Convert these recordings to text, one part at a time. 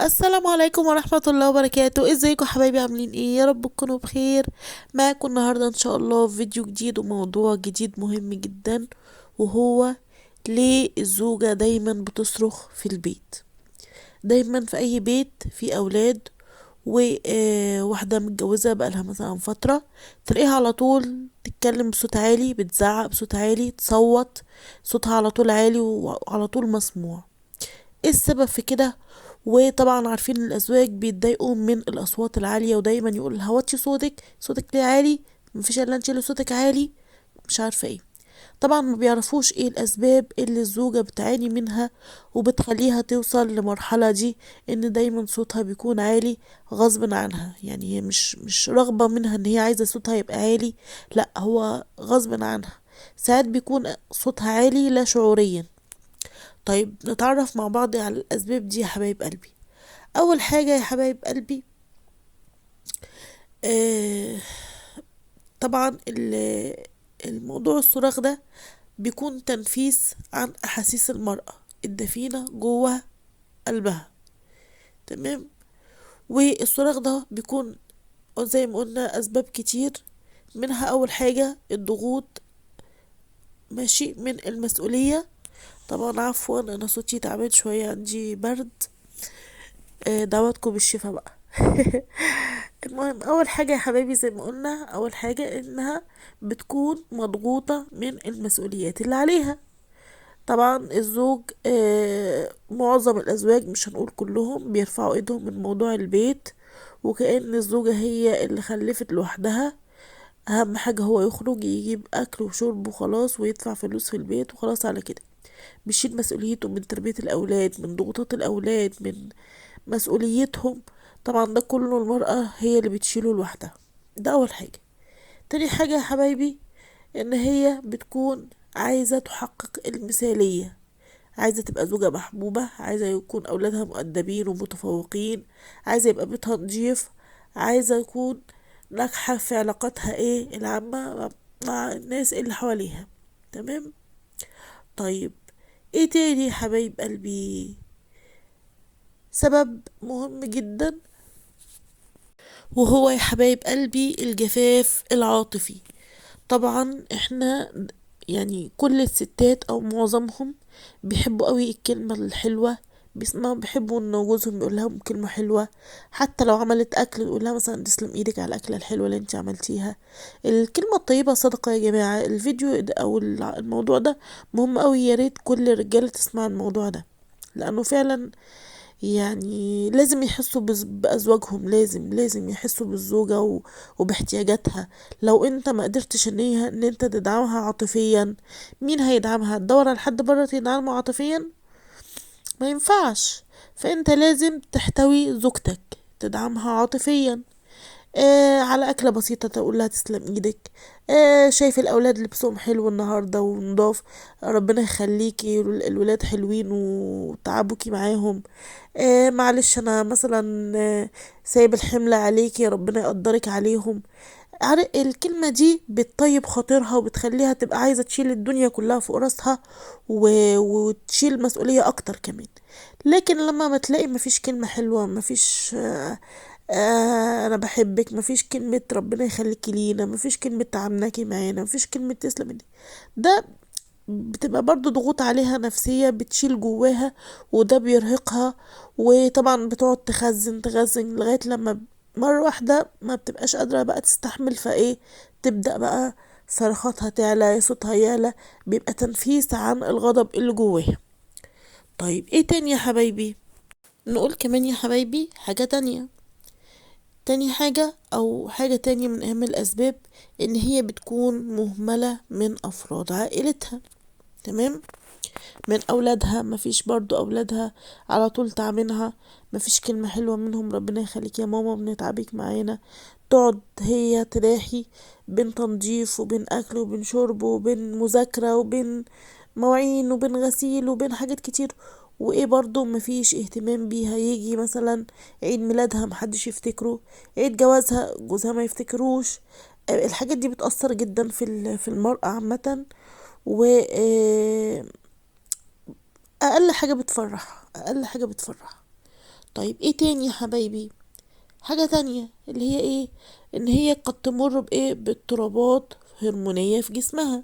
السلام عليكم ورحمة الله وبركاته. ازيكم حبايبي؟ عاملين ايه؟ يا رب تكونوا بخير. معاكم النهاردة ان شاء الله في فيديو جديد وموضوع جديد مهم جدا، وهو ليه الزوجة دايما بتصرخ في البيت؟ دايما في اي بيت في اولاد وواحدة متجوزة بقالها مثلا فترة، تلاقيها على طول تتكلم بصوت عالي، بتزعق بصوت عالي، تصوت، صوتها على طول عالي وعلى طول مسموع. ايه السبب في كده؟ وطبعا عارفين ان الازواج بيتضايقوا من الاصوات العاليه، ودايما يقول هوطي صوتك، صوتك ليه عالي؟ مفيش الا انت اللي صوتك عالي. مش عارفه ايه. طبعا ما بيعرفوش ايه الاسباب اللي الزوجه بتعاني منها وبتخليها توصل لمرحله دي، ان دايما صوتها بيكون عالي غصب عنها. يعني هي مش رغبه منها ان هي عايزه صوتها يبقى عالي، لا، هو غصب عنها. ساعات بيكون صوتها عالي لا شعوريا. طيب نتعرف مع بعض على الأسباب دي يا حبايب قلبي. أول حاجة يا حبايب قلبي، آه طبعا الموضوع الصراخ ده بيكون تنفيس عن أحاسيس المرأة الدفينة جوه قلبها. تمام. والصراخ ده بيكون زي ما قلنا أسباب كتير، منها أول حاجة الضغوط، ماشي، من المسؤولية. طبعا عفوا أنا صوتي تعبان شوية، عندي برد. دعواتكم بالشفا بقى. المهم اول حاجة يا حبايبي، زي ما قلنا، اول حاجة انها بتكون مضغوطة من المسؤوليات اللي عليها. طبعا الزوج، معظم الازواج، مش هنقول كلهم، بيرفعوا ايدهم من موضوع البيت، وكأن الزوجة هي اللي خلفت لوحدها. اهم حاجة هو يخرج يجيب اكل وشرب وخلاص، ويدفع فلوس في البيت وخلاص على كده. بيشيل مسؤوليته من تربية الاولاد، من ضغوطات الاولاد، من مسؤوليتهم. طبعا ده كله المرأة هي اللي بتشيله لوحدها. ده أول حاجة. تاني حاجة يا حبايبي، إن هي بتكون عايزة تحقق المثالية، عايزة تبقى زوجة محبوبة، عايزة يكون أولادها مؤدبين ومتفوقين، عايزة يبقى بيتها نضيف، عايزة يكون ناجحة في علاقاتها العامة مع الناس اللي حواليها. تمام. طيب، ايه تاني يا حبايب قلبي؟ سبب مهم جدا، وهو يا حبايب قلبي الجفاف العاطفي. طبعا احنا، يعني كل الستات او معظمهم بيحبوا قوي الكلمة الحلوة، بيسمعوا، بيحبوا ان جوزهم يقول لهم كلمة حلوة. حتى لو عملت اكل يقول لها مثلا تسلم ايدك على الاكلة الحلوة اللي انت عملتيها. الكلمة الطيبة صدقة يا جماعة. الفيديو ده او الموضوع ده مهم قوي، يا ريت كل الرجالة تسمع الموضوع ده، لانه فعلا يعني لازم يحسوا بأزواجهم، لازم يحسوا بالزوجة وباحتياجاتها. لو انت ما قدرتش ان انت تدعمها عاطفيا، مين هيدعمها؟ تدور على حد بره يدعمها عاطفيا؟ ما ينفعش. فانت لازم تحتوي زوجتك، تدعمها عاطفيا. على أكلة بسيطة تقول لها تسلم ايدك. شايف الأولاد لبسهم حلو النهاردة ونضاف، ربنا يخليكي، الولاد حلوين وتعبوكي معاهم. معلش أنا مثلا سايب الحمل عليكي، ربنا يقدرك عليهم. الكلمة دي بتطيب خاطرها وبتخليها تبقى عايزة تشيل الدنيا كلها فوق راسها وتشيل مسؤولية أكتر كمان. لكن لما ما تلاقي مفيش كلمة حلوة، مفيش انا بحبك، مفيش كلمة ربنا يخليكي لينا، مفيش كلمة تعاملكي معانا، مفيش كلمة تسلم ايدك، ده بتبقى برضو ضغوط عليها نفسية بتشيل جواها، وده بيرهقها. وطبعا بتقعد تخزن لغاية لما مرة واحدة ما بتبقاش قادرة بقى تستحمل، فايه، تبدأ بقى صرخاتها تعلى، صوتها يعلى، بيبقى تنفيس عن الغضب اللي جواها. طيب ايه تاني يا حبايبي؟ نقول كمان يا حبايبي حاجة تانية. تاني حاجة أو حاجة تانية من أهم الأسباب، إن هي بتكون مهملة من أفراد عائلتها. تمام. من أولادها، مفيش برضو أولادها على طول تعاملها، مفيش كلمة حلوة منهم، ربنا يخليك يا ماما بنتعبك معانا. تقعد هي تلاحي بين تنظيف وبين أكل وبين شرب وبين مذاكرة وبين مواعين وبين غسيل وبين حاجات كتير، وايه برضو مفيش اهتمام بيها. يجي مثلا عيد ميلادها محدش يفتكره، عيد جوازها جوزها ما يفتكروش. الحاجات دي بتأثر جدا في المرأة عامة. و اقل حاجة بتفرح، اقل حاجة بتفرح. طيب ايه تاني يا حبايبي؟ حاجة تانية اللي هي ايه؟ ان هي قد تمر بايه؟ باضطرابات هرمونية في جسمها.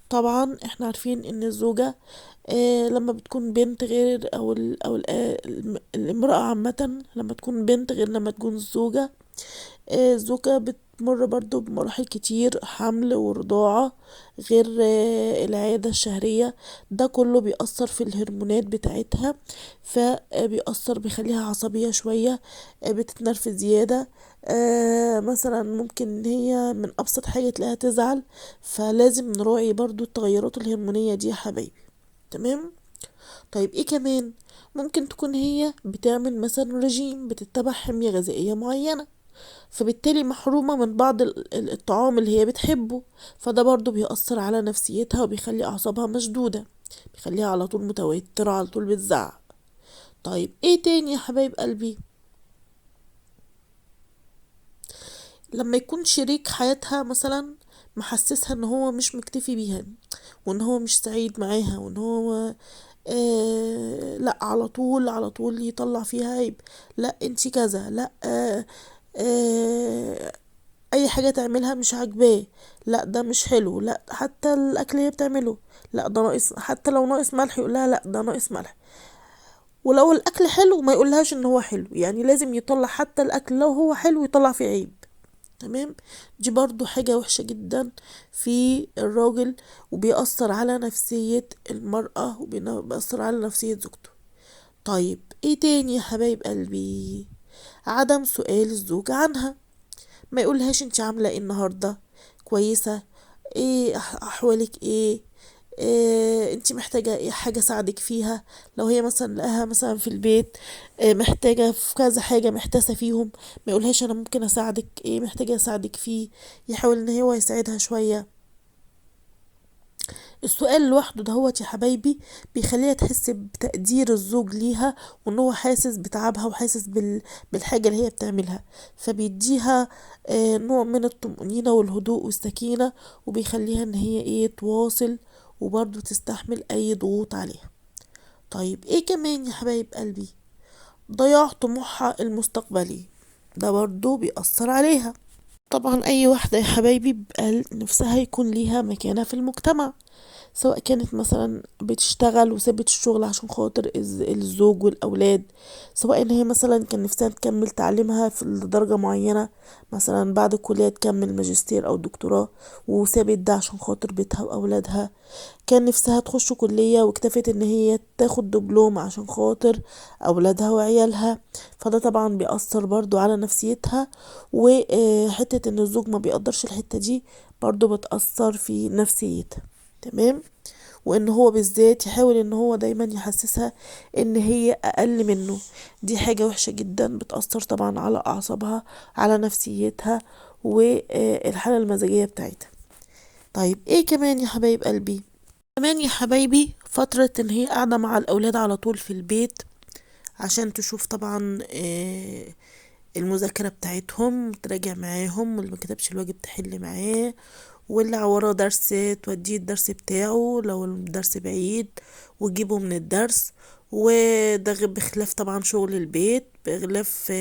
طبعا احنا عارفين ان الزوجة لما بتكون بنت غير الامرأة عامة لما تكون بنت غير لما تكون زوجة. الزوجة بتمر برضو بمراحل كتير، حمل ورضاعة، غير العادة الشهرية. ده كله بيأثر في الهرمونات بتاعتها، فبيأثر بيخليها عصبية شوية، بتتنرفز زيادة. مثلا ممكن ان هي من ابسط حاجة تلاقيها تزعل. فلازم نراعي برضو التغيرات الهرمونية دي يا حبايبي. تمام. طيب ايه كمان؟ ممكن تكون هي بتعمل مثلا رجيم، بتتبع حمية غذائية معينة، فبالتالي محرومة من بعض الطعام اللي هي بتحبه. فده برضو بيأثر على نفسيتها وبيخلي أعصابها مشدودة، بيخليها على طول متوترة، على طول بتزعق. طيب ايه تاني يا حبايب قلبي؟ لما يكون شريك حياتها مثلا محسسها ان هو مش مكتفي بيها، وان هو مش سعيد معاها، وان هو لا، على طول على طول يطلع فيها عيب. لا انتي كذا، لا آه اي حاجة تعملها مش عاجباه. لا ده مش حلو، لا حتى الاكل اللي هي بتعمله، لا ده ناقص، حتى لو ناقص ملح يقولها لا ده ناقص ملح. ولو الاكل حلو ما يقولهاش ان هو حلو، يعني لازم يطلع حتى الاكل لو هو حلو يطلع فيه عيب. تمام. دي برضو حاجة وحشة جدا في الراجل، وبيأثر على نفسية المرأة وبيأثر على نفسية زوجته. طيب ايه تاني يا حبايب قلبي؟ عدم سؤال الزوج عنها، ما يقولهاش انت عاملة ايه النهاردة، كويسة، ايه احوالك ايه، انت محتاجة ايه حاجة ساعدك فيها. لو هي مثلا لقاها مثلا في البيت محتاجة في كذا حاجة محتاسة فيهم، ما يقولهاش انا ممكن اساعدك ايه محتاجة اساعدك فيه. يحاول ان هو يساعدها شوية. السؤال لوحده دهوت يا حبايبي بيخليها تحس بتقدير الزوج ليها، وان هو حاسس بتعبها وحاسس بالحاجة اللي هي بتعملها. فبيديها نوع من الطمأنينة والهدوء والسكينة، وبيخليها ان هي ايه تواصل وبرضه تستحمل اي ضغوط عليها. طيب ايه كمان يا حبايب قلبي؟ ضياع طموحها المستقبلي، ده برضه بيأثر عليها. طبعا اي واحدة يا حبايبي بيبقى نفسها يكون ليها مكانة في المجتمع، سواء كانت مثلا بتشتغل وسابت الشغل عشان خاطر الزوج والأولاد، سواء ان هي مثلا كان نفسها تكمل تعليمها في درجة معينة، مثلا بعد الكلية تكمل ماجستير أو دكتوراه، وسابت ده عشان خاطر بيتها وأولادها. كان نفسها تخش كلية واكتفت ان هي تاخد دبلوم عشان خاطر أولادها وعيالها. فده طبعا بيأثر برضو على نفسيتها. وحتة ان الزوج ما بيقدرش الحتة دي برضو بتأثر في نفسيتها. تمام. وان هو بالذات يحاول ان هو دايما يحسسها ان هي اقل منه. دي حاجة وحشة جدا، بتأثر طبعا على اعصابها، على نفسيتها والحالة المزاجية بتاعتها. طيب ايه كمان يا حبايب قلبي؟ كمان يا حبايبي فترة ان هي قاعدة مع الاولاد على طول في البيت، عشان تشوف طبعا المذاكرة بتاعتهم، تراجع معاهم، واللي مكتبش الواجب تحل معاه، واللي وراه درس توديه الدرس بتاعه لو الدرس بعيد وتجيبه من الدرس. وده بخلاف طبعا شغل البيت، بخلاف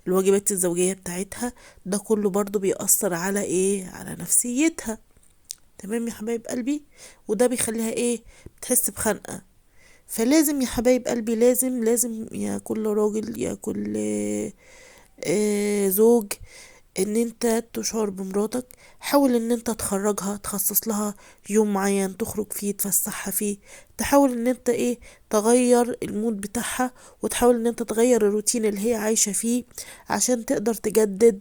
الواجبات الزوجية بتاعتها. ده كله برضو بيأثر على ايه؟ على نفسيتها. تمام يا حبايب قلبي. وده بيخليها ايه؟ بتحس بخنقة. فلازم يا حبايب قلبي، لازم لازم يا كل راجل، يا كل زوج، ان انت تشعر بمراتك. حاول ان انت تخرجها، تخصص لها يوم معين تخرج فيه تفسحها فيه. تحاول ان انت ايه؟ تغير المود بتاعها، وتحاول ان انت تغير الروتين اللي هي عايشة فيه، عشان تقدر تجدد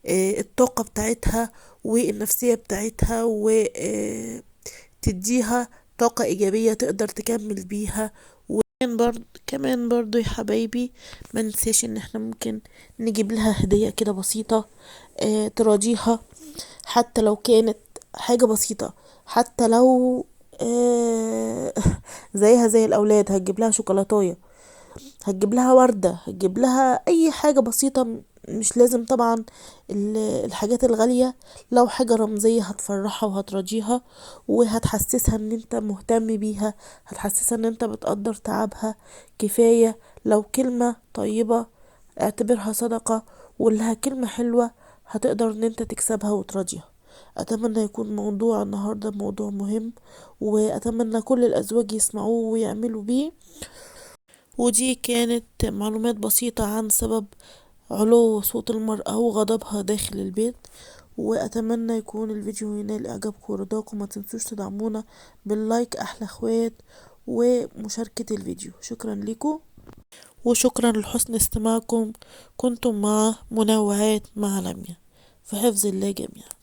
الطاقة بتاعتها والنفسية بتاعتها، وتديها طاقة إيجابية تقدر تكمل بيها. كمان برضو يا حبايبي ما ننساش ان احنا ممكن نجيب لها هدية كده بسيطة تراضيها، حتى لو كانت حاجة بسيطة. حتى لو زيها زي الأولاد، هتجيب لها شوكولاتاية، هتجيب لها وردة، هتجيب لها أي حاجة بسيطة مش لازم طبعا الحاجات الغالية. لو حاجة رمزية هتفرحها وهترضيها وهتحسسها ان انت مهتم بيها، هتحسسها ان انت بتقدر تعبها كفاية. لو كلمة طيبة اعتبرها صدقة، ولها كلمة حلوة هتقدر ان انت تكسبها وتراضيها. اتمنى يكون موضوع النهاردة موضوع مهم، واتمنى كل الازواج يسمعوه ويعملوا بيه. ودي كانت معلومات بسيطة عن سبب علو صوت المرأة وغضبها داخل البيت. واتمنى يكون الفيديو ينال اعجابكم ورضاكم. ما تنسوش تدعمونا باللايك احلى اخوات ومشاركة الفيديو. شكرا لكم وشكرا لحسن استماعكم. كنتم مع منوعات مع لميا، في حفظ الله جميعا.